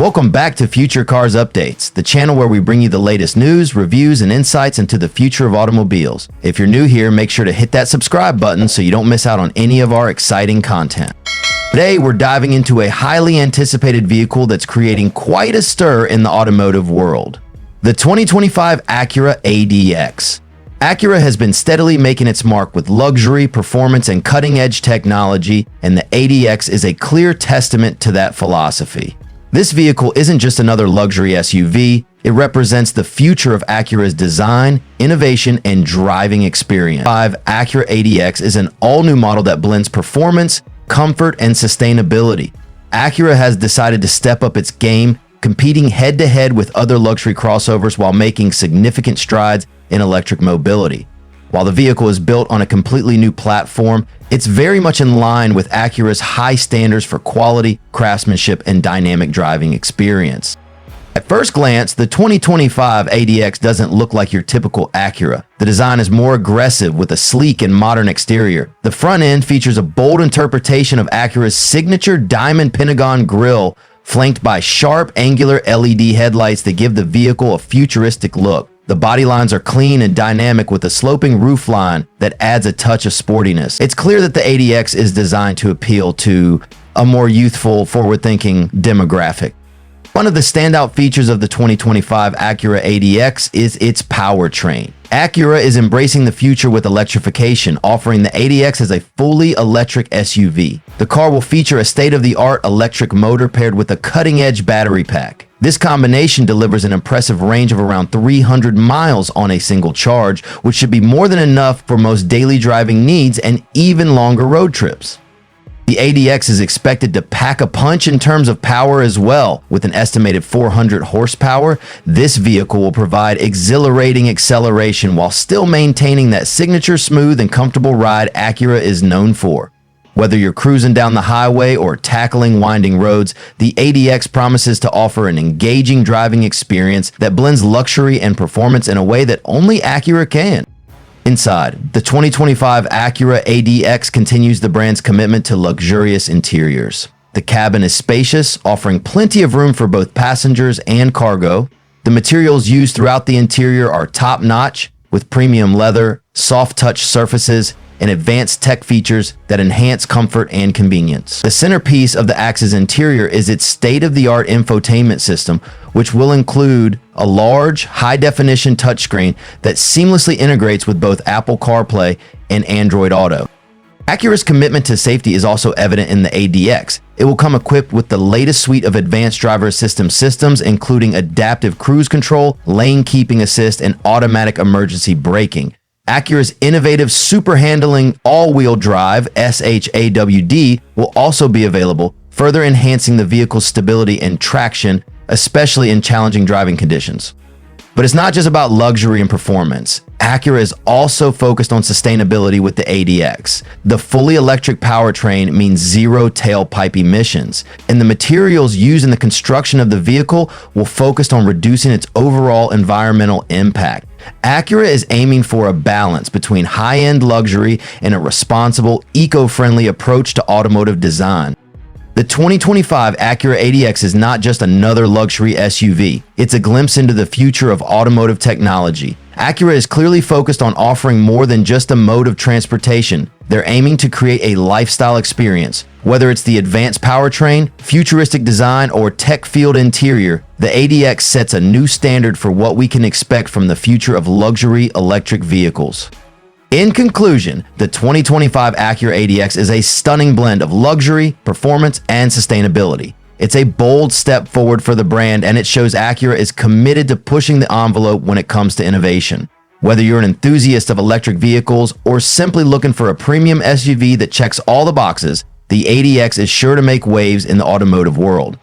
Welcome back to Future Cars Updates, the channel where we bring you the latest news, reviews, and insights into the future of automobiles. If you're new here, make sure to hit that subscribe button so you don't miss out on any of our exciting content. Today, we're diving into a highly anticipated vehicle that's creating quite a stir in the automotive world. The 2025 Acura ADX. Acura has been steadily making its mark with luxury, performance, and cutting-edge technology, and the ADX is a clear testament to that philosophy. This vehicle isn't just another luxury SUV, it represents the future of Acura's design, innovation, and driving experience. Acura ADX is an all-new model that blends performance, comfort, and sustainability. Acura has decided to step up its game, competing head-to-head with other luxury crossovers while making significant strides in electric mobility. While the vehicle is built on a completely new platform, it's very much in line with Acura's high standards for quality, craftsmanship, and dynamic driving experience. At first glance, the 2025 ADX doesn't look like your typical Acura. The design is more aggressive with a sleek and modern exterior. The front end features a bold interpretation of Acura's signature diamond pentagon grille, flanked by sharp, angular LED headlights that give the vehicle a futuristic look. The body lines are clean and dynamic with a sloping roofline that adds a touch of sportiness. It's clear that the ADX is designed to appeal to a more youthful, forward-thinking demographic. One of the standout features of the 2025 Acura ADX is its powertrain. Acura is embracing the future with electrification, offering the ADX as a fully electric SUV. The car will feature a state-of-the-art electric motor paired with a cutting-edge battery pack. This combination delivers an impressive range of around 300 miles on a single charge, which should be more than enough for most daily driving needs and even longer road trips. The ADX is expected to pack a punch in terms of power as well. With an estimated 400 horsepower, this vehicle will provide exhilarating acceleration while still maintaining that signature smooth and comfortable ride Acura is known for. Whether you're cruising down the highway or tackling winding roads, the ADX promises to offer an engaging driving experience that blends luxury and performance in a way that only Acura can. Inside, the 2025 Acura ADX continues the brand's commitment to luxurious interiors. The cabin is spacious, offering plenty of room for both passengers and cargo. The materials used throughout the interior are top-notch, with premium leather, soft-touch surfaces, and advanced tech features that enhance comfort and convenience. The centerpiece of the Ax's interior is its state-of-the-art infotainment system, which will include a large, high-definition touchscreen that seamlessly integrates with both Apple CarPlay and Android Auto. Acura's commitment to safety is also evident in the ADX. It will come equipped with the latest suite of advanced driver assistance systems, including adaptive cruise control, lane keeping assist, and automatic emergency braking. Acura's innovative super handling all-wheel drive SHAWD will also be available, further enhancing the vehicle's stability and traction, especially in challenging driving conditions. But it's not just about luxury and performance. Acura is also focused on sustainability with the ADX. The fully electric powertrain means zero tailpipe emissions, and the materials used in the construction of the vehicle will focus on reducing its overall environmental impact. Acura is aiming for a balance between high-end luxury and a responsible, eco-friendly approach to automotive design. The 2025 Acura ADX is not just another luxury SUV, it's a glimpse into the future of automotive technology. Acura is clearly focused on offering more than just a mode of transportation. They're aiming to create a lifestyle experience. Whether it's the advanced powertrain, futuristic design, or tech-filled interior, the ADX sets a new standard for what we can expect from the future of luxury electric vehicles. In conclusion, the 2025 Acura ADX is a stunning blend of luxury, performance, and sustainability. It's a bold step forward for the brand, and it shows Acura is committed to pushing the envelope when it comes to innovation. Whether you're an enthusiast of electric vehicles or simply looking for a premium SUV that checks all the boxes, the ADX is sure to make waves in the automotive world.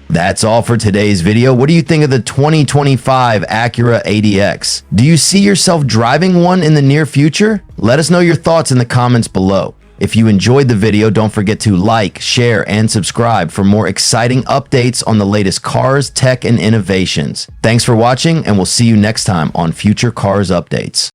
That's all for today's video. What do you think of the 2025 Acura ADX? Do you see yourself driving one in the near future? Let us know your thoughts in the comments below. If you enjoyed the video, don't forget to like, share, and subscribe for more exciting updates on the latest cars, tech, and innovations. Thanks for watching, and we'll see you next time on Future Cars Updates.